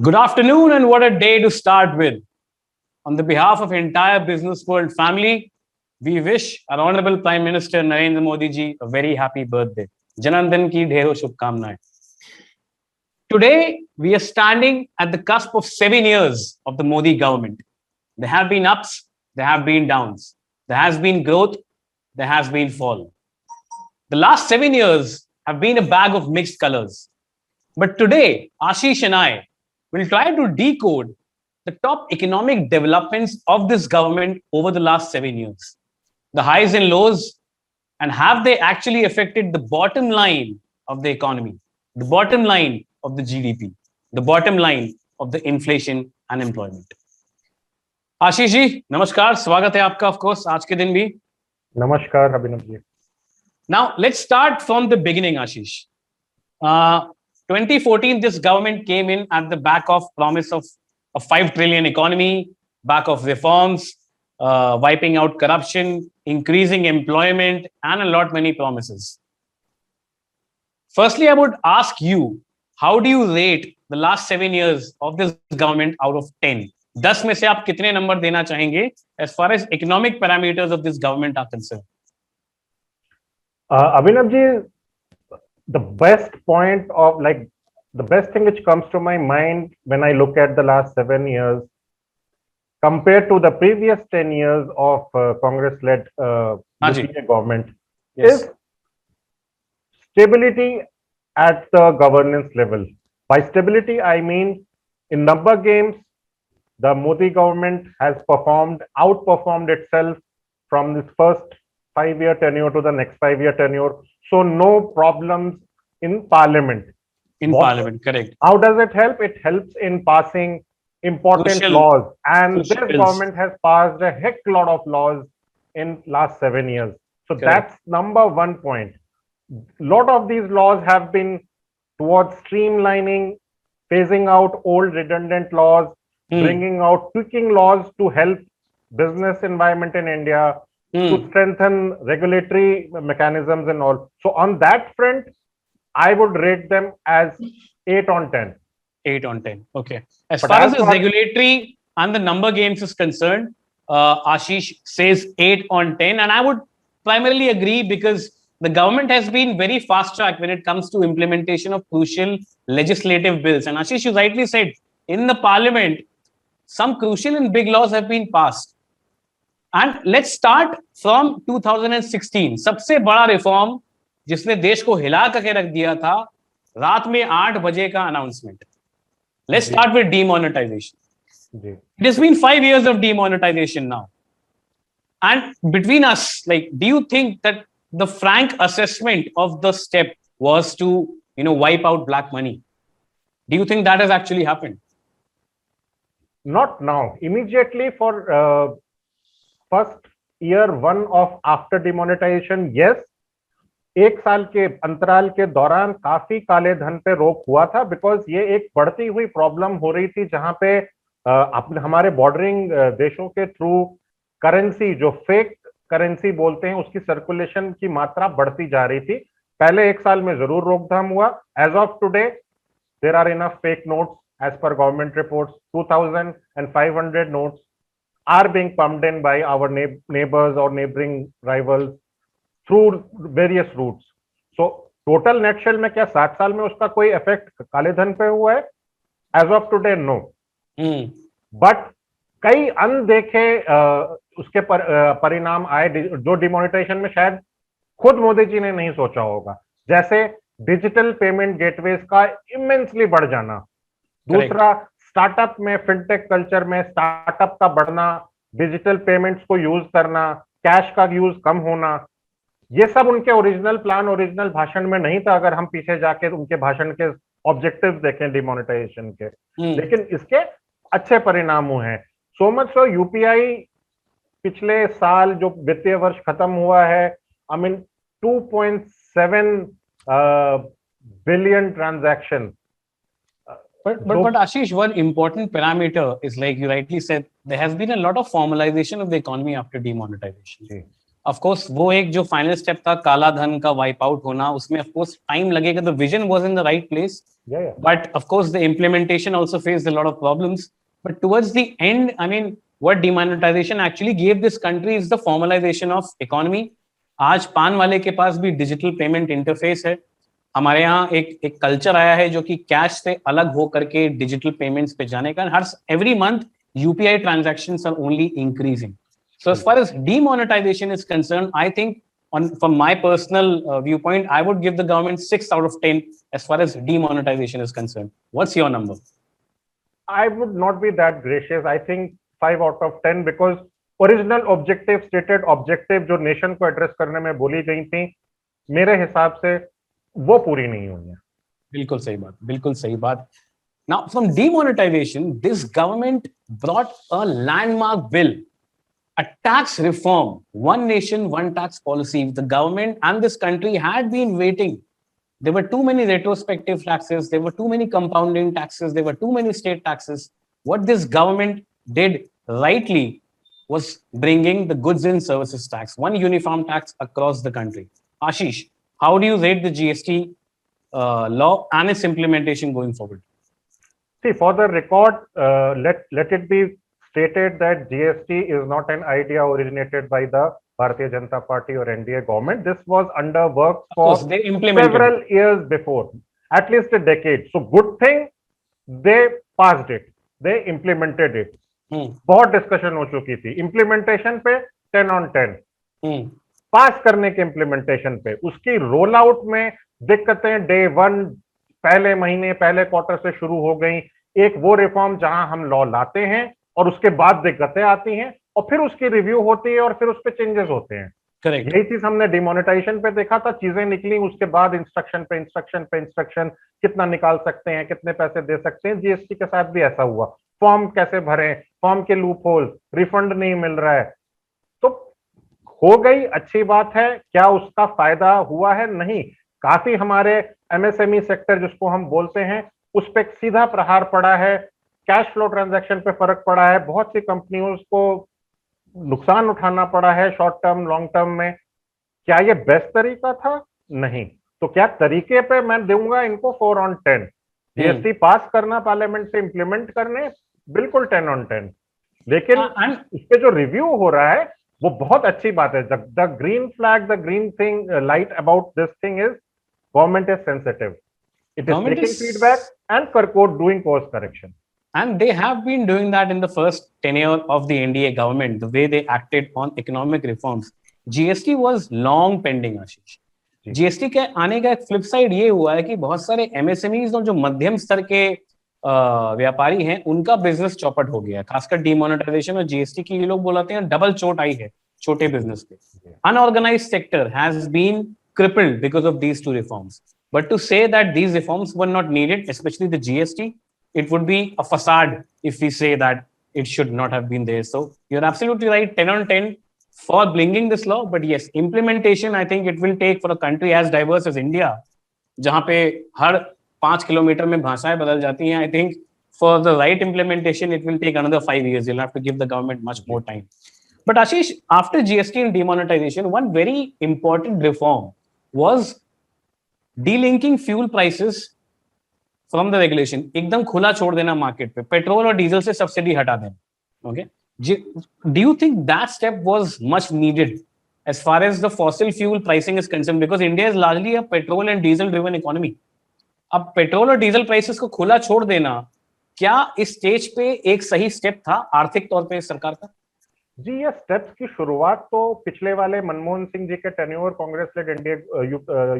Good afternoon, and what a day to start with. On the behalf of entire business world family, we wish our Honorable Prime Minister Narendra Modi ji a very happy birthday. Janandan ki dhero shubhkamnaएं. Today, we are standing at the cusp of 7 years of the Modi government. There have been ups, there have been downs. There has been growth, there has been fall. The last 7 years have been a bag of mixed colors. But today, Ashish and I will try to decode the top economic developments of this government over the last 7 years, the highs and lows, and have they actually affected the bottom line of the economy, the bottom line of the GDP, the bottom line of the inflation and employment. Ashish ji नमस्कार, स्वागत है आपका of course आज के दिन भी. नमस्कार Abhinav ji. Now let's start from the beginning, Ashish. 2014, this government came in at the back of promise of a 5 trillion economy, back of reforms, wiping out corruption, increasing employment, and a lot many promises. Firstly, I would ask you, how do you rate the last 7 years of this government out of 10? 10 में से आप कितने number देना चाहेंगे as far as economic parameters of this government are concerned? Abhinav ji, the best point of the best thing which comes to my mind when I look at the last 7 years compared to the previous 10 years of Congress-led UPA government is stability at the governance level. By stability, I mean in number games, the Modi government has outperformed itself from this first 5-year tenure to the next 5-year tenure. So no problems in parliament. Parliament, correct. How does it help? It helps in passing important laws. And this government has passed a heck lot of laws in last 7 years. So that's number one point. Lot of these laws have been towards streamlining, phasing out old redundant laws, bringing out tweaking laws to help business environment in India, to strengthen regulatory mechanisms and all. So on that front, I would rate them as 8 on 10. 8 on 10. Okay. As far as the regulatory and the number games is concerned, Ashish says 8 on 10. And I would primarily agree because the government has been very fast track when it comes to implementation of crucial legislative bills. And Ashish, you rightly said, in the parliament, some crucial and big laws have been passed. And let's start from 2016. सबसे बड़ा reform जिसने देश को हिला करके रख दिया था, रात में 8 बजे का announcement. Let's start with demonetization. It has been 5 years of demonetization now. And between us, do you think that the frank assessment of the step was to, wipe out black money? Do you think that has actually happened? Not now. Immediately for first year one of after demonetization, yes. 1 साल के अंतराल के दौरान काफी काले धन पे रोक हुआ था, बिकॉज ये एक बढ़ती हुई प्रॉब्लम हो रही थी जहां पे हमारे बॉर्डरिंग देशों के थ्रू करेंसी, जो फेक करेंसी बोलते हैं, उसकी सर्कुलेशन की मात्रा बढ़ती जा रही थी. पहले 1 साल में जरूर रोकथाम हुआ. As of today there are enough fake notes. As per government reports, 2,500 notes are being pumped in by our neighbors or neighboring rivals through various routes. So total net shell में क्या 7 साल में उसका कोई इफेक्ट काले धन पे हुआ है? As of today, no. But कई अनदेखे उसके परिणाम आए जो डिमोनेटाइजेशन में शायद खुद मोदी जी ने नहीं सोचा होगा. जैसे डिजिटल पेमेंट गेटवेज का इमेंसली बढ़ जाना. दूसरा, स्टार्टअप में, फिनटेक कल्चर में स्टार्टअप का बढ़ना, डिजिटल पेमेंट्स को यूज करना, कैश का यूज कम होना, ये सब उनके ओरिजिनल प्लान, ओरिजिनल भाषण में नहीं था. अगर हम पीछे जाके उनके भाषण के ऑब्जेक्टिव्स देखें डिमोनेटाइजेशन के, लेकिन इसके अच्छे परिणाम हुए हैं. सो मच सो यूपीआई पिछले साल जो वित्तीय वर्ष खत्म हुआ है, 2.7 billion transactions. But Ashish, one important parameter is, like you rightly said, there has been a lot of formalization of the economy after demonetization. Of course वो एक जो फाइनल स्टेप था काला धन का वाइप आउट होना, उसमें ऑफ कोर्स टाइम लगेगा. The vision was in the right place, but of course the implementation also faced a lot of problems. But towards the end, I mean, what demonetization actually gave this country is the formalization of economy. आज पान वाले के पास भी digital payment interface है. हमारे यहाँ एक culture आया है जो कि कैश से अलग हो करके डिजिटल पेमेंट्स पे जाने का. हर every month UPI transactions are only increasing. So as far as demonetization is concerned, I think from my personal viewpoint, I would give the government 6 out of 10 as far as demonetization is concerned. What's your number? I would not be that gracious. I think 5 out of 10 because original objective, stated objective जो nation को address करने में बोली गई थी, मेरे हिसाब से वो पूरी नहीं हुई है. बिल्कुल सही बात, बिल्कुल सही बात. Now from demonetization, this government brought a landmark bill, a tax reform, one nation, one tax policy. The government and this country had been waiting. There were too many retrospective taxes. There were too many compounding taxes. There were too many state taxes. What this government did rightly was bringing the goods and services tax, one uniform tax across the country. Ashish, how do you rate the GST law and its implementation going forward? See, for the record, let it be stated that GST is not an idea originated by the Bharatiya Janata Party or NDA government. This was under work for several years before, at least a decade. So good thing they passed it, they implemented it. बहुत discussion हो चुकी थी implementation पे, 10 on 10. पास करने के implementation पे, उसकी roll out में दिक्कतें डे 1 पहले महीने, पहले क्वार्टर से शुरू हो गई. एक वो रिफॉर्म जहां हम लॉ लाते हैं और उसके बाद दिक्कतें आती हैं और फिर उसकी रिव्यू होती है और फिर उस पर चेंजेस होते हैं. करेक्ट. यही चीज हमने डिमोनेटाइजेशन पे देखा था. चीजें निकली, उसके बाद इंस्ट्रक्शन पे इंस्ट्रक्शन पे इंस्ट्रक्शन, कितना निकाल सकते हैं, कितने पैसे दे सकते हैं. जीएसटी के साथ भी ऐसा हुआ. फॉर्म कैसे भरें, फॉर्म के लूप होल, रिफंड नहीं मिल रहा है. तो हो गई, अच्छी बात है. क्या उसका फायदा हुआ है? नहीं. काफी हमारे एमएसएमई सेक्टर जिसको हम बोलते हैं उस पर सीधा प्रहार पड़ा है. कैश फ्लो ट्रांजैक्शन पे फर्क पड़ा है. बहुत सी कंपनियों को नुकसान उठाना पड़ा है शॉर्ट टर्म, लॉन्ग टर्म में. क्या ये बेस्ट तरीका था? नहीं. तो क्या तरीके पे मैं दूंगा इनको 4 on 10. जीएसटी पास करना, पार्लियामेंट से इंप्लीमेंट करने, बिल्कुल 10 on 10. लेकिन इस पे जो रिव्यू हो रहा है वो बहुत अच्छी बात है. The green flag, the green thing light about this thing is government is sensitive. It is taking feedback and doing course correction. And they have been doing that in the first tenure of the NDA government, the way they acted on economic reforms. GST was long pending, Ashish. GST के आने का एक flip side ये हुआ है कि बहुत सारे MSMEs और जो मध्यम स्तर के व्यापारी हैं उनका बिजनेस चौपट हो गया है. खासकर डिमोनेटाइजेशन और जीएसटी की ये लोग बोलते हैं डबल चोट आई है छोटे बिजनेस पे. Unorganised sector has been crippled because of these two reforms. But to say that these reforms were not needed, especially the GST, it would be a facade if we say that it should not have been there. So you're absolutely right, 10 on 10 for bringing this law. But yes, implementation, I think it will take for a country as diverse as India, जहाँ पे हर 5 kilometre में भाषाएं बदल जाती हैं. I think for the right implementation, it will take another 5 years. You'll have to give the government much more time. But Ashish, after GST and demonetization, one very important reform was delinking fuel prices from the regulation. एकदम खुला छोड़ देना market पे, petrol और diesel से subsidy हटा देना. Okay, do you think that step was much needed as far as the fossil fuel pricing is concerned, because India is largely a petrol and diesel driven economy? अब petrol और diesel prices को खुला छोड़ देना क्या इस stage पे एक सही स्टेप था आर्थिक तौर पे सरकार का? जी, ये स्टेप्स की शुरुआत तो पिछले वाले मनमोहन सिंह जी के tenure Congress led NDA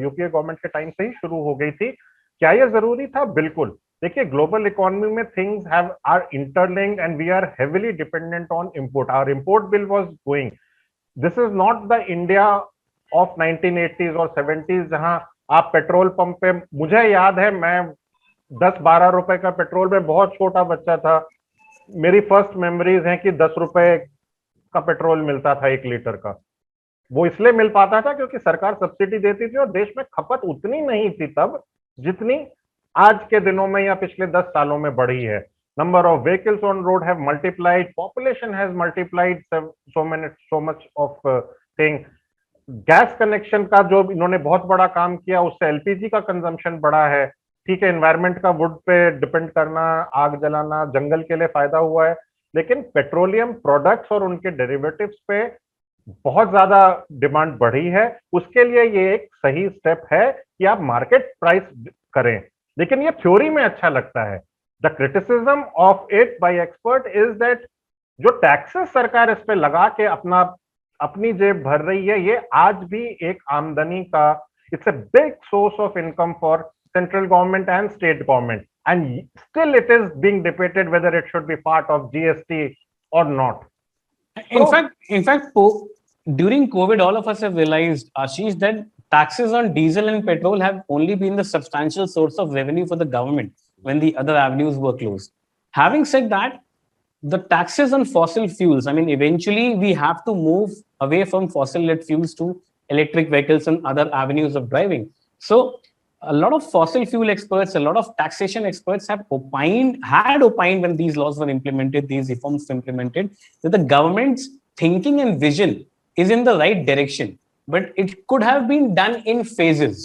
UPA government के टाइम से ही शुरू हो गई थी. क्या ये जरूरी था? बिल्कुल. देखिए, ग्लोबल इकोनॉमी में things have are interlinked and we are heavily dependent on import. Our import bill was going. This is not the India of 1980s और 70s जहां आप पेट्रोल पंप पे, मुझे याद है मैं 10-12 रुपए का पेट्रोल में बहुत छोटा बच्चा था. मेरी फर्स्ट मेमोरीज हैं कि 10 रुपए का पेट्रोल मिलता था 1 लीटर का. वो इसलिए मिल पाता था क्योंकि सरकार सब्सिडी देती थी और देश में खपत उतनी नहीं थी तब जितनी आज के दिनों में या पिछले 10 सालों में बढ़ी है. Number of vehicles on road have multiplied, population has multiplied, so much of thing. Gas connection का जो इन्होंने बहुत बड़ा काम किया, उससे एलपीजी का कंजम्पशन बढ़ा है। ठीक है, एनवायरनमेंट का वुड पे डिपेंड करना, आग जलाना, जंगल के लिए फायदा हुआ है, लेकिन पेट्रोलियम प्रोडक्ट्स और उनके डेरिवेटिव्स पे बहुत ज्यादा डिमांड बढ़ी है। उसके लिए ये एक सही स्टेप है कि आप मार्केट प्राइस करें, लेकिन ये थ्योरी में अच्छा लगता है। The criticism of it by expert is that जो टैक्सेस सरकार इस पे लगा के अपनी जेब भर रही है, ये आज भी एक आमदनी का, it's a big source of income for central government and state government, and still it is being debated whether it should be part of GST और not. During COVID, all of us have realized, Ashish, that taxes on diesel and petrol have only been the substantial source of revenue for the government when the other avenues were closed. Having said that, the taxes on fossil fuels, I mean, eventually we have to move away from fossil-led fuels to electric vehicles and other avenues of driving. So, a lot of fossil fuel experts, a lot of taxation experts had opined when these laws were implemented, these reforms were implemented, that the government's thinking and vision is in the right direction, but it could have been done in phases,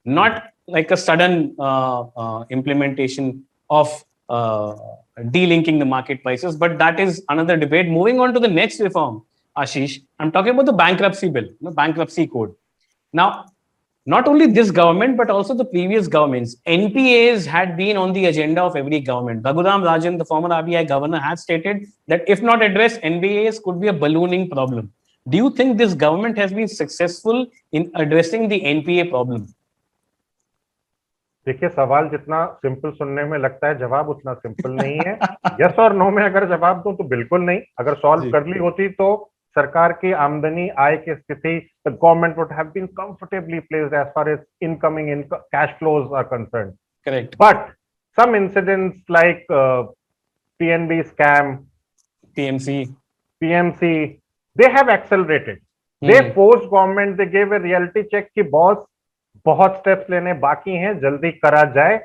not like a sudden implementation of delinking the market prices. But that is another debate. Moving on to the next reform, Ashish, I'm talking about the bankruptcy bill, the bankruptcy code. Now, not only this government, but also the previous governments, NPAs had been on the agenda of every government. Raghuram Rajan, the former RBI governor, had stated that if not addressed, NPAs could be a ballooning problem. Do you think this government has been successful in addressing the NPA problem? देखिए, सवाल जितना simple सुनने में लगता है, जवाब उतना simple नहीं है। यस और नो में अगर जवाब दूं तो बिल्कुल नहीं। अगर सॉल्व कर ली होती तो सरकार की आमदनी, आय की स्थिति, the government would have been comfortably placed as far as incoming in cash flows are concerned. Correct. But some incidents like PNB scam, PMC, they have accelerated. They forced government, they gave a reality check कि boss बहुत steps लेने बाकी हैं, जल्दी करा जाए,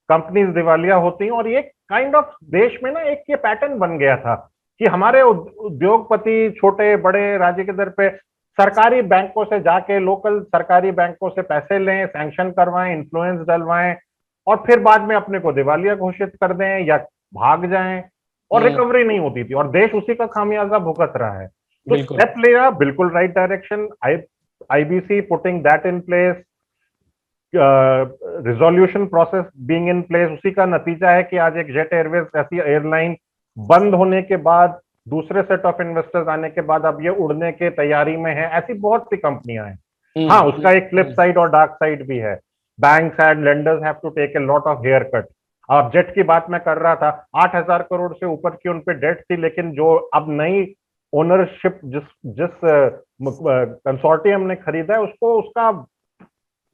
companies दिवालिया होती हैं। और ये काइंड ऑफ देश में ना एक ये पैटर्न बन गया था कि हमारे उद्योगपति छोटे बड़े राज्य के दर पे सरकारी बैंकों से जाके लोकल सरकारी बैंकों से पैसे लें, सैंक्शन करवाएं, इन्फ्लुएंस डलवाएं, और फिर बाद में अपने को दिवालिया घोषित कर दें या भाग जाएं, और रिकवरी नहीं होती थी, और देश उसी का खामियाजा भुगत रहा है। तो स्टेप लिया, बिल्कुल right direction. IBC putting that in place, resolution process being in place, उसी का नतीजा है कि आज एक जेट एयरवेज ऐसी एयरलाइन बंद होने के बाद, दूसरे सेट ऑफ इन्वेस्टर्स आने के बाद अब ये उड़ने के तैयारी में है। ऐसी बहुत सी कंपनियां हैं। हाँ, उसका एक फ्लिप साइड और डार्क साइड भी है। Banks and lenders have to take a lot of haircut. अब जेट की बात मैं कर रहा था, 8,000 करोड़ से ऊपर की उनपे डेट थी, लेकिन जो अब नई ओनरशिप जिस कंसोर्टियम ने खरीदा है, उसको उसका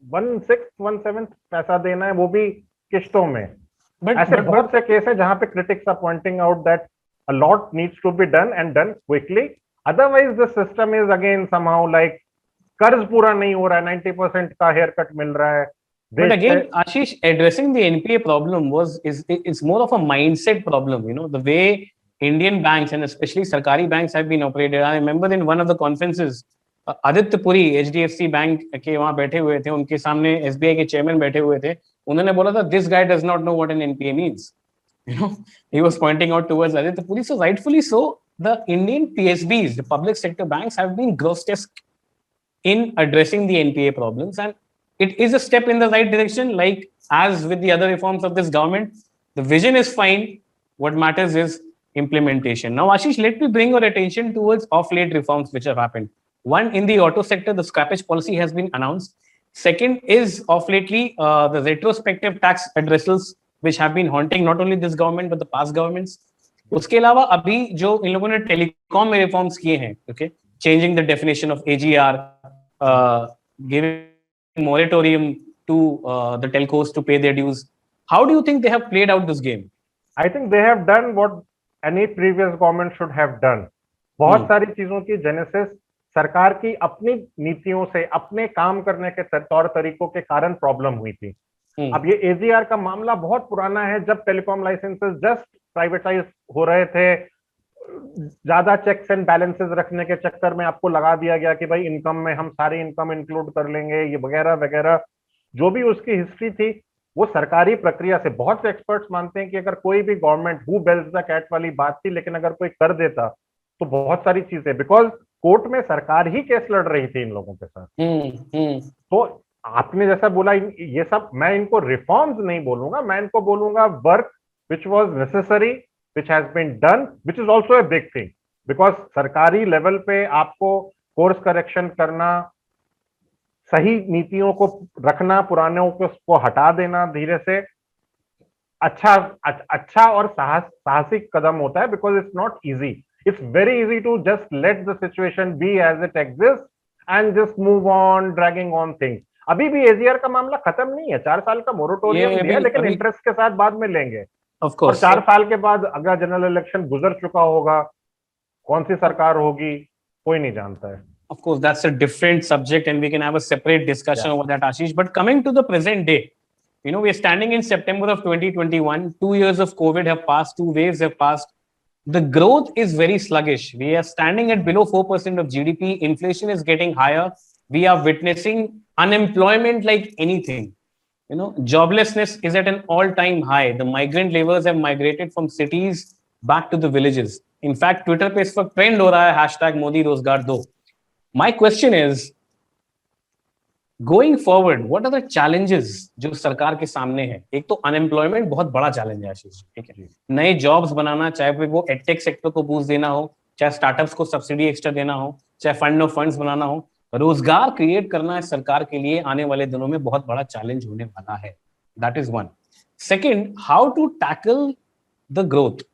1/6 पैसा देना है, वो भी किश्तों में। ऐसे बहुत से केस है जहां पे critics are pointing out that a lot needs to be done and done quickly, otherwise the system is again somehow like कर्ज पूरा नहीं हो रहा है, 90% का हेयर कट मिल रहा है। But again, Ashish, addressing the NPA problem is more of a mindset problem. You know, the way Indian banks and especially Sarkari banks have been operated. I remember in one of the conferences, Aditya Puri HDFC bank के वहां बैठे हुए थे, उनके सामने SBI के chairman बैठे हुए थे, उन्होंने बोला था, this guy does not know what an NPA means. You know, he was pointing out towards Aditya Puri. So rightfully so, the Indian PSBs, the public sector banks, have been grotesque in addressing the NPA problems, and it is a step in the right direction. Like as with the other reforms of this government, the vision is fine. What matters is implementation. Now, Ashish, let me bring your attention towards off-late reforms which have happened. One, in the auto sector, the scrappage policy has been announced. Second is off lately the retrospective tax addressals which have been haunting not only this government but the past governments. उसके अलावा अभी जो इन लोगों ने telecom में reforms किए हैं, okay, changing the definition of AGR, giving moratorium to the telcos to pay their dues. How do you think they have played out this game? I think they have done what any previous government should have done. बहुत सारी चीजों की genesis सरकार की अपनी नीतियों से, अपने काम करने के तौर तरीकों के कारण प्रॉब्लम हुई थी। अब ये एजीआर का मामला बहुत पुराना है, जब टेलीकॉम लाइसेंसेस जस्ट प्राइवेटाइज हो रहे थे, ज्यादा चेक्स एंड बैलेंसेस रखने के चक्कर में आपको लगा दिया गया कि भाई इनकम में हम सारी इनकम इंक्लूड कर लेंगे, ये वगैरह वगैरह। जो भी उसकी हिस्ट्री थी, वो सरकारी प्रक्रिया से, बहुत से एक्सपर्ट्स मानते हैं कि अगर कोई भी government, who bells the cat वाली बात थी, लेकिन अगर कोई कर देता तो बहुत सारी चीजें, बिकॉज कोर्ट में सरकार ही केस लड़ रही थी इन लोगों के साथ। तो आपने जैसा बोला, ये सब मैं इनको रिफॉर्म्स नहीं बोलूंगा, मैं इनको बोलूंगा work which was necessary, which has been done, which is also a big thing, because सरकारी लेवल पे आपको कोर्स करेक्शन करना, सही नीतियों को रखना, पुरानों को हटा देना धीरे से, अच्छा और साहसिक कदम होता है, because it's not easy. It's very easy to just let the situation be as it exist and just move on, dragging on things. अभी भी एजीआर का मामला खत्म नहीं है, 4 साल का मोरेटोरियम भी है, लेकिन इंटरेस्ट के साथ बाद में लेंगे। और 4 साल के बाद अगर जनरल इलेक्शन गुजर चुका होगा, कौन सी सरकार होगी कोई नहीं जानता है। Of course, that's a different subject, and we can have a separate discussion over that, Ashish. But coming to the present day, we're standing in September of 2021. 2 years of COVID have passed, 2 waves have passed. The growth is very sluggish. We are standing at below 4% of GDP. Inflation is getting higher. We are witnessing unemployment like anything. Joblessness is at an all-time high. The migrant laborers have migrated from cities back to the villages. In fact, Twitter पे इस वक्त trend हो रहा है #मोदी रोजगार दो. My question is, going forward, what are the challenges जो सरकार के सामने है? एक तो अनएम्प्लॉयमेंट बहुत बड़ा चैलेंज है आशीष, ठीक है। नए जॉब्स बनाना, चाहे वो एडटेक सेक्टर को बूस्ट देना हो, चाहे स्टार्टअप्स को सब्सिडी एक्स्ट्रा देना हो, चाहे फंड ऑफ फंड्स बनाना हो, रोजगार क्रिएट करना है सरकार के लिए आने वाले दिनों में बहुत बड़ा चैलेंज होने वाला है. That is one. Second, how to tackle the growth.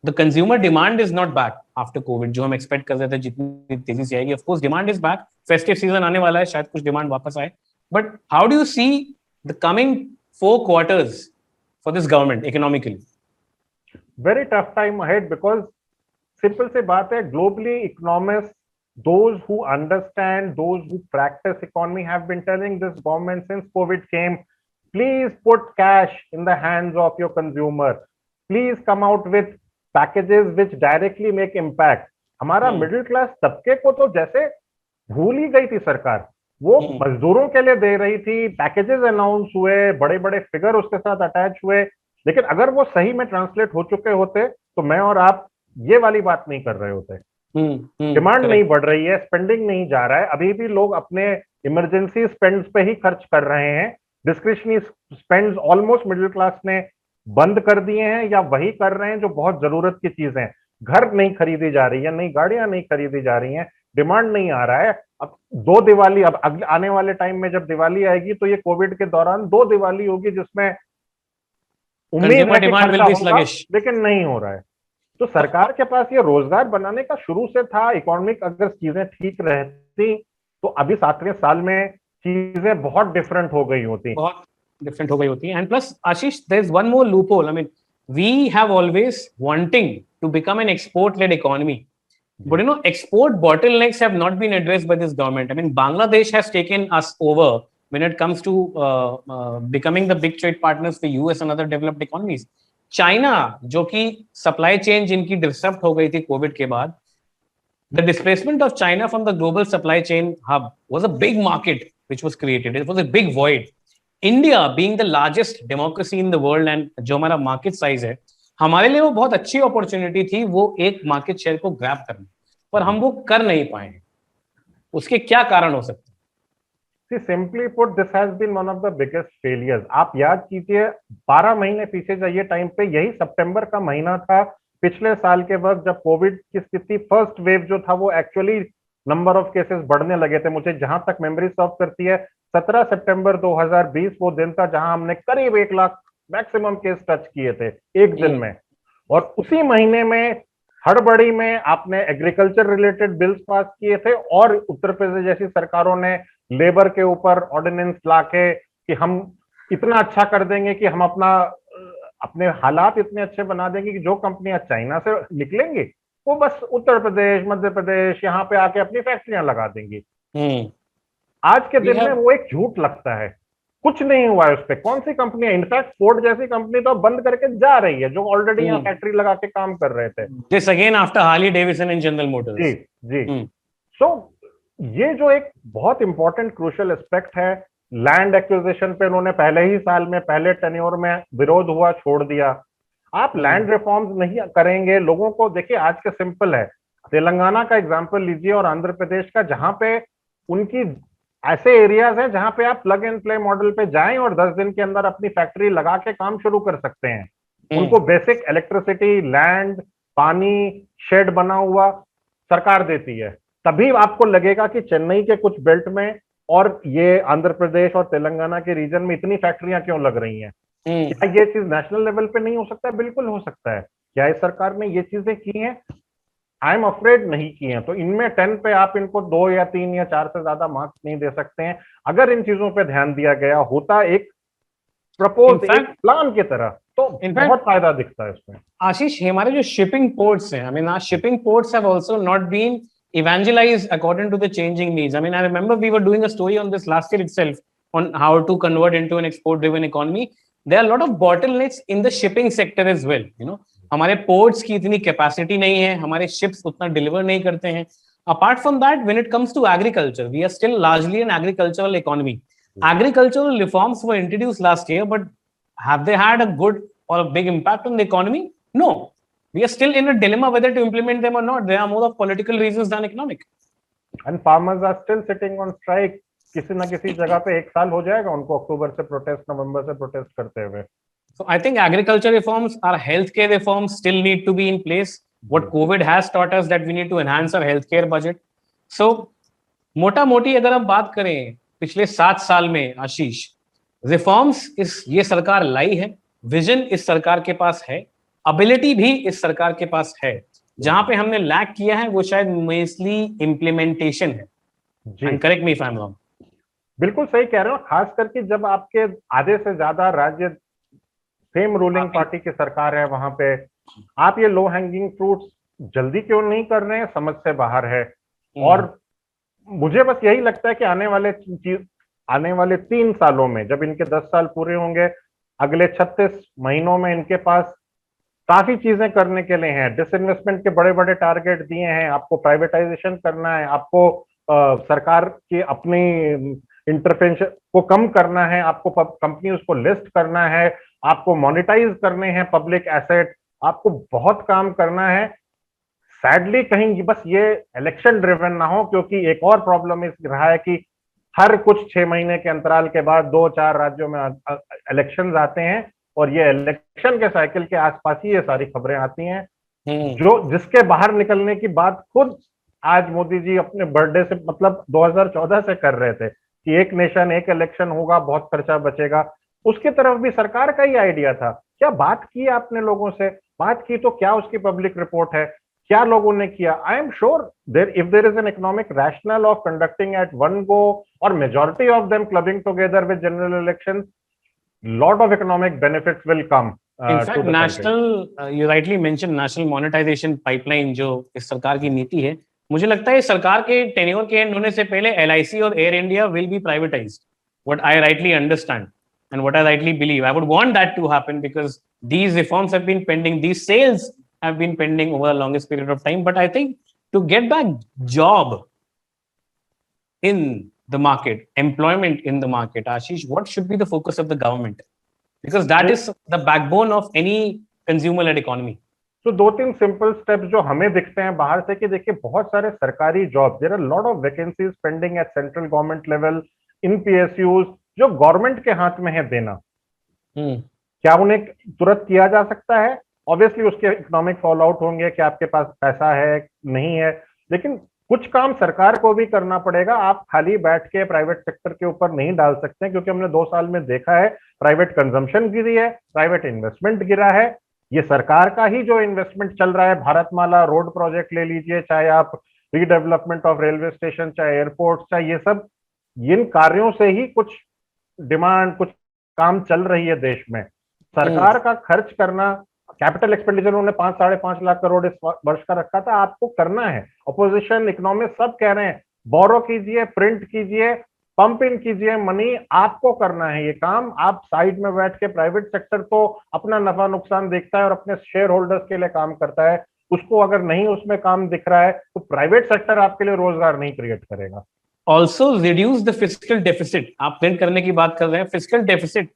The consumer demand is not back after COVID, जो हम एक्सपेक्ट कर रहे थे जितनी तेजी से आएगी. Of course, demand is back. Festive season आने वाला है, शायद कुछ डिमांड वापस आए. But how do you see the coming 4 quarters for this government economically? Very tough time ahead, because simple सी बात है, globally economists, those who understand, those who practice economy have been telling this government since COVID came, please put cash in the hands of your consumer. Please come out with packages which directly make impact. हमारा middle class तबके को तो जैसे भूल ही गई थी सरकार. वो मजदूरों के लिए दे रही थी, पैकेजेस अनाउंस हुए, बड़े बड़े फिगर उसके साथ अटैच हुए, लेकिन अगर वो सही में ट्रांसलेट हो चुके होते तो मैं और आप ये वाली बात नहीं कर रहे होते. डिमांड नहीं बढ़ रही है, स्पेंडिंग नहीं जा रहा है. अभी भी लोग अपने इमरजेंसी स्पेंड्स पे ही खर्च कर रहे हैं. Discretionary spends almost middle class ने बंद कर दिए हैं, या वही कर रहे हैं जो बहुत जरूरत की चीज है. घर नहीं खरीदी जा रही है, नई गाड़ियां नहीं खरीदी जा रही हैं, डिमांड नहीं आ रहा है. अब 2 दिवाली, अब अगले आने वाले टाइम में जब दिवाली आएगी तो ये कोविड के दौरान 2 दिवाली होगी जिसमें उम्मीद है कि खर्चा होगा, लेकिन नहीं हो रहा है. तो सरकार के पास ये रोजगार बनाने का शुरू से था. इकोनॉमिक अगर चीजें ठीक रहती तो अभी 7वें साल में चीजें बहुत डिफरेंट हो गई होती. different हो गई होती है. And plus, Ashish, there's one more loophole. I mean, we have always wanting to become an export-led economy. But export bottlenecks have not been addressed by this government. I mean, Bangladesh has taken us over when it comes to becoming the big trade partners for US and other developed economies. China, जो कि supply chain जिनकी disrupt हो गई थी COVID के बाद, the displacement of China from the global supply chain hub was a big market which was created. It was a big void. India being the largest democracy in the world and जो हमारा market size है, हमारे लिए वो बहुत अच्छी opportunity थी वो एक मार्केट शेयर को ग्रैब करने, पर हम वो कर नहीं पाए. उसके क्या कारण हो सकते हैं? Simply put, this has been one of the biggest failures. आप याद कीजिए, 12 महीने पीछे जाइए टाइम पे, यही सितंबर का महीना था पिछले साल के वक्त जब कोविड की स्थिति, फर्स्ट वेव जो था वो एक्चुअली नंबर ऑफ केसेस बढ़ने लगे थे. मुझे जहां तक मेमोरी सर्व करती है, 17 सितंबर 2020 वो दिन था जहां हमने करीब 1 लाख मैक्सिमम केस टच किए थे एक दिन में. और उसी महीने में हड़बड़ी में आपने एग्रीकल्चर रिलेटेड बिल्स पास किए थे, और उत्तर प्रदेश जैसी सरकारों ने लेबर के ऊपर ऑर्डिनेंस लाके कि हम इतना अच्छा कर देंगे कि हम अपने हालात इतने अच्छे बना देंगे कि जो कंपनियां चाइना से निकलेंगी वो बस उत्तर प्रदेश, मध्य प्रदेश यहाँ पे आके अपनी फैक्ट्रियां लगा देंगी. आज के दिन में वो एक झूठ लगता है. कुछ नहीं हुआ है उस पर। कौन सी कंपनी है, इनफैक्ट फोर्ड जैसी कंपनी तो बंद करके जा रही है, जो ऑलरेडी यहाँ फैक्ट्री लगा के काम कर रहे थे। This again after Harley Davidson and General जी मोटर्स। जी। सो ये जो एक बहुत इंपॉर्टेंट क्रूशियल एस्पेक्ट है, लैंड एक्विजिशन पे उन्होंने पहले ही साल में, पहले टेन्योर में विरोध हुआ, छोड़ दिया। आप लैंड रिफॉर्म्स नहीं करेंगे, लोगों को देखिए आज के सिंपल है, तेलंगाना का एग्जांपल लीजिए और आंध्र प्रदेश का, जहां पे उनकी ऐसे एरियाज हैं जहां पे आप प्लग एंड प्ले मॉडल पे जाएं और 10 दिन के अंदर अपनी फैक्ट्री लगा के काम शुरू कर सकते हैं। उनको बेसिक इलेक्ट्रिसिटी, लैंड, पानी, शेड बना हुआ सरकार देती है। तभी आपको लगेगा कि चेन्नई के कुछ बेल्ट में और ये आंध्र प्रदेश और तेलंगाना के रीजन में इतनी फैक्ट्रियां क्यों लग रही हैं। क्या ये चीज नेशनल लेवल पे नहीं हो सकता है? बिल्कुल हो सकता है। क्या इस सरकार ने ये चीजें की हैं? आई एम अफ्रेड नहीं की हैं। तो इनमें 10 पे आप इनको 2 या 3 या 4 से ज्यादा मार्क्स नहीं दे सकते हैं। अगर इन चीजों पे ध्यान दिया गया होता एक प्रपोज, एक प्लान की तरह, तो बहुत फायदा दिखता है इसमें। आशीष, हमारे जो शिपिंग पोर्ट्स हैं, I mean shipping ports have also not been evangelized according to the changing needs. I mean, I remember we were doing a story on this last year itself on how to convert into an export-driven economy. There are a lot of bottlenecks in the shipping sector as well. You know, हमारे ports की इतनी capacity नहीं है, हमारे ships उतना deliver नहीं करते हैं. Apart from that, when it comes to agriculture, we are still largely an agricultural economy. Agricultural reforms were introduced last year, but have they had a good or a big impact on the economy? No. We are still in a dilemma whether to implement them or not. There are more of political reasons than economic. And farmers are still sitting on strike. किसी ना किसी जगह पे 1 साल हो जाएगा उनको अक्टूबर से प्रोटेस्ट, नवंबर से प्रोटेस्ट करते हुए। So I think agriculture reforms, our healthcare reforms still need to be in place. What COVID has taught us that we need to enhance our healthcare budget. So मोटा मोटी अगर हम बात करें पिछले 7 साल में आशीष, रिफॉर्म्स इस ये सरकार लाई है, विजन इस सरकार के पास है, एबिलिटी भी इस सरकार के पास है। जहां पे हमने लैक किया है वो शायद मोस्टली इम्प्लीमेंटेशन है। जी, correct me if I am wrong. बिल्कुल सही कह रहे हो। खास करके जब आपके आधे से ज्यादा राज्य सेम रूलिंग पार्टी की सरकार है, वहां पे आप ये लो हैंगिंग फ्रूट्स जल्दी क्यों नहीं कर रहे हैं, समझ से बाहर है। और मुझे बस यही लगता है कि आने वाले 3 सालों में, जब इनके 10 साल पूरे होंगे, अगले 36 महीनों में इनके पास काफी चीजें करने के लिए हैं। डिसइन्वेस्टमेंट के बड़े बड़े टारगेट दिए हैं, आपको प्राइवेटाइजेशन करना है, आपको सरकार की अपनी इंटरवेंशन को कम करना है, आपको कंपनीज को लिस्ट करना है, आपको मोनेटाइज करने हैं पब्लिक एसेट, आपको बहुत काम करना है। सैडली कहीं बस ये इलेक्शन ड्रिवन ना हो, क्योंकि एक और प्रॉब्लम इस रहा है कि हर कुछ 6 महीने के अंतराल के बाद 2-4 राज्यों में इलेक्शंस आते हैं और ये इलेक्शन के साइकिल के आसपास ही ये सारी खबरें आती हैं, जो जिसके बाहर निकलने की बात खुद आज मोदी जी अपने बर्थडे से, मतलब 2014 से कर रहे थे कि एक नेशन एक इलेक्शन होगा, बहुत खर्चा बचेगा। उसकी तरफ भी सरकार का ही आइडिया था। क्या बात की आपने लोगों से? बात की तो क्या उसकी पब्लिक रिपोर्ट है? क्या लोगों ने किया? I am sure if there is an economic rational of conducting at one go और majority of them clubbing together with general election, lot of economic benefits will come. In fact, national, you rightly mentioned national monetization pipeline जो इस सरकार की नीति है, मुझे लगता है सरकार के टेन्योर के एंड होने से पहले LIC और air India will be privatized. What I rightly understand and what I rightly believe, I would want that to happen because these reforms have been pending, these sales have been pending over the longest period of time. But I think to get back job in the market, employment in the market, Ashish, what should be the focus of the government? Because that is the backbone of any consumer-led economy. तो 2-3 simple steps जो हमें दिखते हैं बाहर से कि देखिए बहुत सारे सरकारी job, there are lot of vacancies pending at central government level in PSUs जो गवर्नमेंट के हाथ में है देना। क्या उन्हें तुरंत किया जा सकता है? ऑब्वियसली उसके इकोनॉमिक फॉल आउट होंगे कि आपके पास पैसा है नहीं है, लेकिन कुछ काम सरकार को भी करना पड़ेगा। आप खाली बैठ के प्राइवेट सेक्टर के ऊपर नहीं डाल सकते, क्योंकि हमने 2 साल में देखा है प्राइवेट कंजम्पशन गिरी है, प्राइवेट इन्वेस्टमेंट गिरा है। ये सरकार का ही जो इन्वेस्टमेंट चल रहा है, भारतमाला रोड प्रोजेक्ट ले लीजिए, चाहे आप रीडेवलपमेंट ऑफ रेलवे स्टेशन, चाहे एयरपोर्ट, चाहे ये सब, इन कार्यों से ही कुछ डिमांड, कुछ काम चल रही है देश में। सरकार का खर्च करना, कैपिटल एक्सपेंडिचर उन्होंने 5-5.5 लाख करोड़ इस वर्ष का रखा था, आपको करना है। अपोजिशन, इकोनॉमिस्ट सब कह रहे हैं बोरो कीजिए, प्रिंट कीजिए, पंप इन कीजिए मनी, आपको करना है ये काम। आप साइड में बैठ के, प्राइवेट सेक्टर तो अपना नफा नुकसान देखता है और अपने शेयर होल्डर्स के लिए काम करता है, उसको अगर नहीं उसमें काम दिख रहा है तो प्राइवेट सेक्टर आपके लिए रोजगार नहीं क्रिएट करेगा। Also reduce the physical deficit. आप प्रिंट करने की बात कर रहे हैं, फिजिकल डेफिसिट,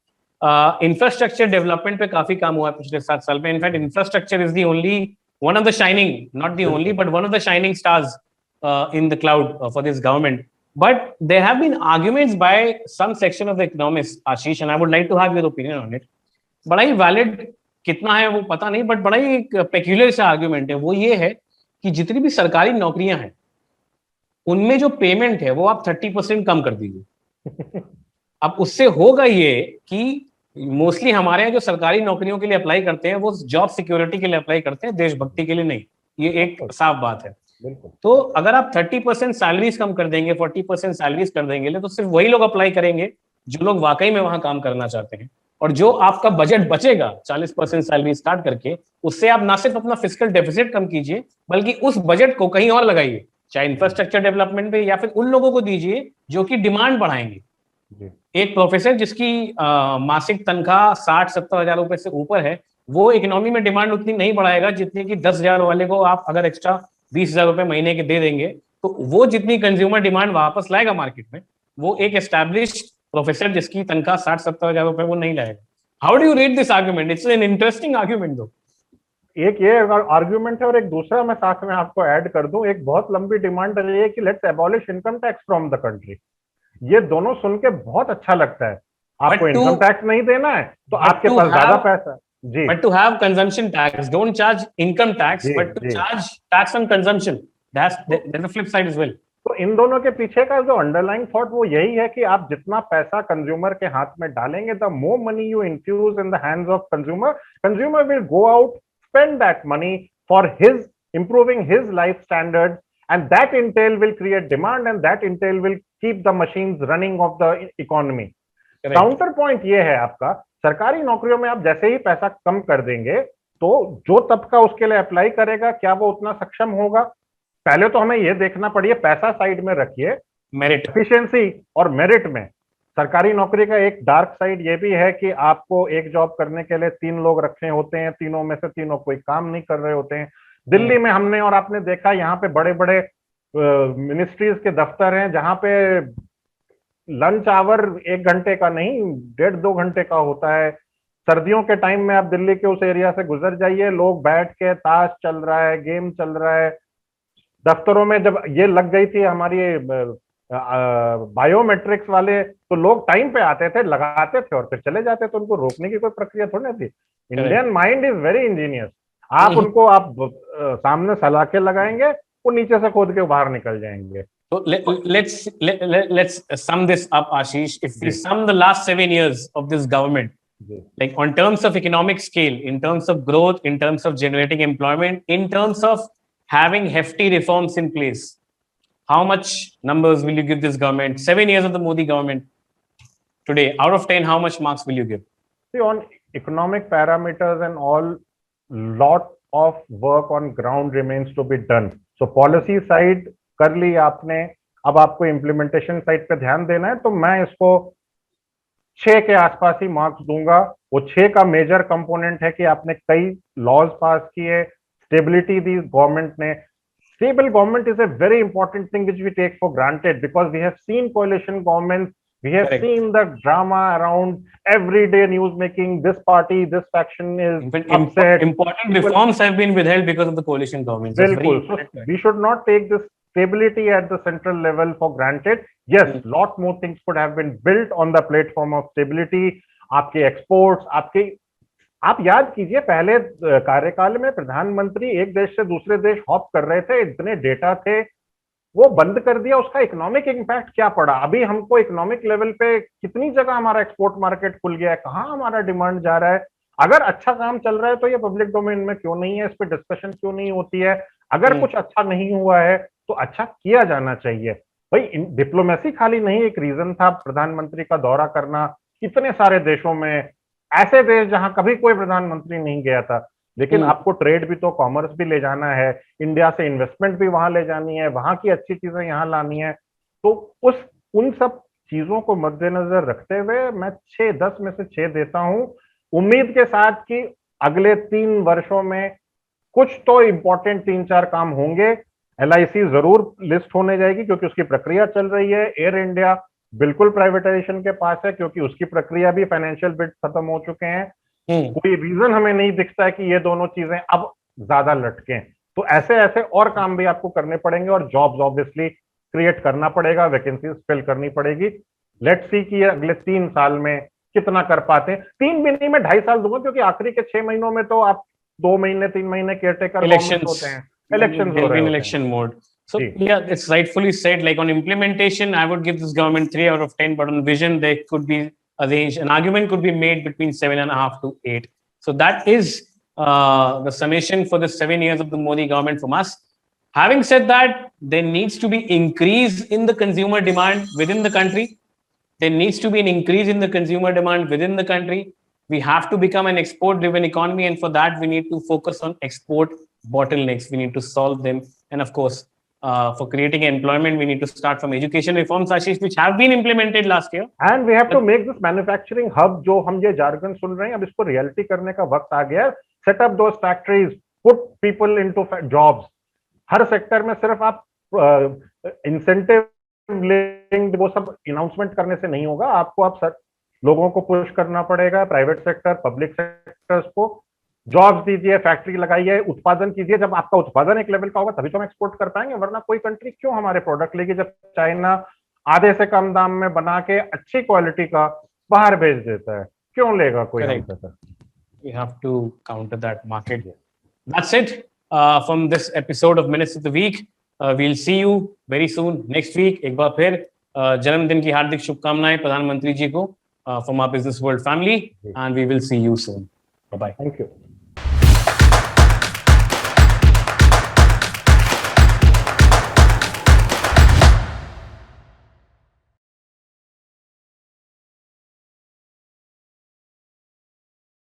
इंफ्रास्ट्रक्चर डेवलपमेंट पे काफी काम हुआ है पिछले 7 साल में। In fact infrastructure is the only one of the shining, not the only but one of the shining stars in the cloud for this government. But there have been arguments by some section of the economists, Ashish, and I would like to have your opinion on it. बड़ा ही valid कितना है वो पता नहीं, but बड़ा ही एक peculiar सा argument है। वो ये है कि जितनी भी सरकारी नौकरियां हैं उनमें जो पेमेंट है वो आप 30% कम कर दीजिए। अब उससे होगा ये कि मोस्टली हमारे यहाँ जो सरकारी नौकरियों के लिए अप्लाई करते हैं वो जॉब सिक्योरिटी के लिए अप्लाई करते हैं, देशभक्ति के लिए नहीं। ये एक साफ बात है। तो अगर आप 30% सैलरीज कम कर देंगे, 40% सैलरीज कर देंगे, तो सिर्फ वही लोग अप्लाई करेंगे जो लोग वाकई में वहां काम करना चाहते हैं। और जो आपका बजट बचेगा 40% सैलरी स्टार्ट करके, उससे आप ना सिर्फ अपना फिजिकल डेफिसिट कम कीजिए बल्कि उस बजट को कहीं और लगाइए, चाहे इंफ्रास्ट्रक्चर डेवलपमेंट पे या फिर उन लोगों को दीजिए जो कि डिमांड बढ़ाएंगे। एक प्रोफेसर जिसकी मासिक तनख्वाह 60-70 हजार रुपए से ऊपर है, वो इकोनॉमी में डिमांड उतनी नहीं बढ़ाएगा जितनी कि 10,000 वाले को आप अगर एक्स्ट्रा 20,000 रुपए महीने के दे देंगे तो वो जितनी कंज्यूमर डिमांड वापस लाएगा मार्केट में, वो एक एस्टैब्लिश्ड प्रोफेसर जिसकी तनख्वाह 60-70 हजार रुपए वो नहीं लाएगा। How do you read this argument? It's an interesting argument दो। एक ये आर्ग्यूमेंट है और एक दूसरा मैं साथ में आपको ऐड कर दूं। एक बहुत लंबी डिमांड रही है कि let's abolish income tax from the country. ये दोनों सुन के बहुत अच्छा लगता है। आपको इनकम टैक्स नहीं देना है तो आपके पास ज्यादा पैसा है जी, but to have consumption tax, don't charge income tax, but to charge tax on consumption, there's a flip side as well. तो इन दोनों के पीछे का जो अंडरलाइंग थॉट वो यही है कि आप जितना पैसा कंज्यूमर के हाथ में डालेंगे, the more money you infuse in the hands of consumer, consumer will go out, spend that money for his improving his life standards, and that intel will create demand and that intel will keep the machines running of the economy. Counter point ये है आपका, सरकारी नौकरियों में आप जैसे ही पैसा कम कर देंगे तो जो तबका उसके लिए अप्लाई करेगा क्या वो उतना सक्षम होगा? पहले तो हमें ये देखना पड़िए, पैसा साइड में रखिए, मेरिट, एफिशिएंसी और मेरिट में। सरकारी नौकरी का एक डार्क साइड ये भी है कि आपको एक जॉब करने के लिए 3 लोग रखे होते हैं, तीनों में से तीनों कोई काम नहीं कर रहे होते हैं। दिल्ली में हमने और आपने देखा, यहाँ पे बड़े बड़े मिनिस्ट्रीज के दफ्तर हैं जहां पे लंच आवर 1 घंटे का नहीं, 1.5-2 घंटे का होता है। सर्दियों के टाइम में आप दिल्ली के उस एरिया से गुजर जाइए, लोग बैठ के ताश चल रहा है, गेम चल रहा है। दफ्तरों में जब ये लग गई थी हमारी बायोमेट्रिक्स वाले, तो लोग टाइम पे आते थे, लगाते थे और फिर चले जाते थे, उनको रोकने की कोई प्रक्रिया थोड़ी ना थी। Indian mind is very Angénieux. आप उनको आप सामने सलाखें लगाएंगे, वो नीचे से खोद के बाहर निकल जाएंगे। So let's sum this up, Ashish. If we sum the last 7 years of this government, like on terms of economic scale, in terms of growth, in terms of generating employment, in terms of having hefty reforms in place, how much numbers will you give this government? 7 years of the Modi government today, out of 10, how much marks will you give? See, on economic parameters and all, lot of work on ground remains to be done. So policy side कर ली आपने, अब आपको implementation side पे ध्यान देना है, तो मैं इसको 6 के आसपास ही मार्क्स दूंगा। वो 6 का मेजर कंपोनेंट है कि आपने कई लॉज पास किए, स्टेबिलिटी दी गवर्नमेंट ने। Stable government is a very important thing which we take for granted, because we have seen coalition governments, we have seen the drama around everyday news making, this party, this faction is upset. Important reforms have been withheld because of the coalition government. So we should not take this stability at the central level for granted. Yes, lot more things could have been built on the platform of stability. आपके exports, आपके, आप याद कीजिए पहले कार्यकाल में प्रधानमंत्री एक देश से दूसरे देश हॉप कर रहे थे, इतने डेटा थे, वो बंद कर दिया। उसका इकोनॉमिक इंपैक्ट क्या पड़ा? अभी हमको इकोनॉमिक लेवल पे कितनी जगह हमारा एक्सपोर्ट मार्केट खुल गया है, कहाँ हमारा डिमांड जा रहा है। अगर अच्छा काम चल रहा है तो ये पब्लिक डोमेन में क्यों नहीं है, इस पर डिस्कशन क्यों नहीं होती है? अगर कुछ अच्छा नहीं हुआ है तो अच्छा किया जाना चाहिए। भाई डिप्लोमेसी खाली नहीं एक रीजन था प्रधानमंत्री का दौरा करना, इतने सारे देशों में, ऐसे देश जहां कभी कोई प्रधानमंत्री नहीं गया था। लेकिन आपको ट्रेड भी तो, कॉमर्स भी ले जाना है, इंडिया से इन्वेस्टमेंट भी वहां ले जानी है, वहां की अच्छी चीजें यहाँ लानी है। तो उन सब चीजों को मद्देनजर रखते हुए मैं 6-10 में से 6 देता हूं, उम्मीद के साथ कि अगले 3 वर्षों में कुछ तो इंपॉर्टेंट 3-4 काम होंगे। LIC जरूर लिस्ट होने जाएगी क्योंकि उसकी प्रक्रिया चल रही है। एयर इंडिया बिल्कुल प्राइवेटाइजेशन के पास है क्योंकि उसकी प्रक्रिया भी, फाइनेंशियल बिड खत्म हो चुके हैं। कोई रीजन हमें नहीं दिखता है कि ये दोनों चीजें अब ज्यादा लटकें। तो ऐसे ऐसे और काम भी आपको करने पड़ेंगे और जॉब्स ऑब्वियसली क्रिएट करना पड़ेगा, वैकेंसीज फिल करनी पड़ेगी। लेट्स सी कि ये अगले 3 साल में कितना कर पाते हैं। 3 भी नहीं, मैं 2.5 साल दूंगा क्योंकि आखिरी के 6 महीनों में तो आप 2 महीने 3 महीने केयरटेकर गवर्नमेंट होते हैं, इलेक्शन हो रहे होते election mode. So जी। yeah, it's rightfully said. Like on implementation, I would give this government 3 out of 10. But on vision, there could be a range. An argument could be made between 7.5 to 8. So that is the summation for the 7 years of the Modi government from us. Having said that, there needs to be increase in the consumer demand within the country. There needs to be an increase in the consumer demand within the country. We have to become an export-driven economy, and for that, we need to focus on export bottlenecks. We need to solve them, and of course, for creating employment, we need to start from education reforms, Ashish, which have been implemented last year. And we have to make this manufacturing hub. जो हम ये jargon सुन रहे हैं, अब इसको reality करने का वक्त आ गया है। Set up those factories, put people into jobs. हर सेक्टर में सिर्फ आप इंसेंटिव लिंक्ड वो सब अनाउंसमेंट करने से नहीं होगा। आपको आप लोगों को पुश करना पड़ेगा, प्राइवेट सेक्टर, पब्लिक सेक्टर्स को जॉब्स दीजिए, फैक्ट्री लगाइए, उत्पादन कीजिए। जब आपका उत्पादन एक लेवल का होगा तभी तो हम एक्सपोर्ट कर पाएंगे, वरना कोई कंट्री क्यों हमारे प्रोडक्ट लेगी जब चाइना आधे से कम दाम में बना के अच्छी क्वालिटी का बाहर भेज देता है? क्यों लेगा कोई हमसे sir? We have to counter that market. That's it from this episode of Minutes of the Week. We'll see you very soon next week. एक बार फिर जन्मदिन की हार्दिक शुभकामनाएं प्रधानमंत्री जी को from our Business World family, and we will see you soon. Bye bye. Thank you.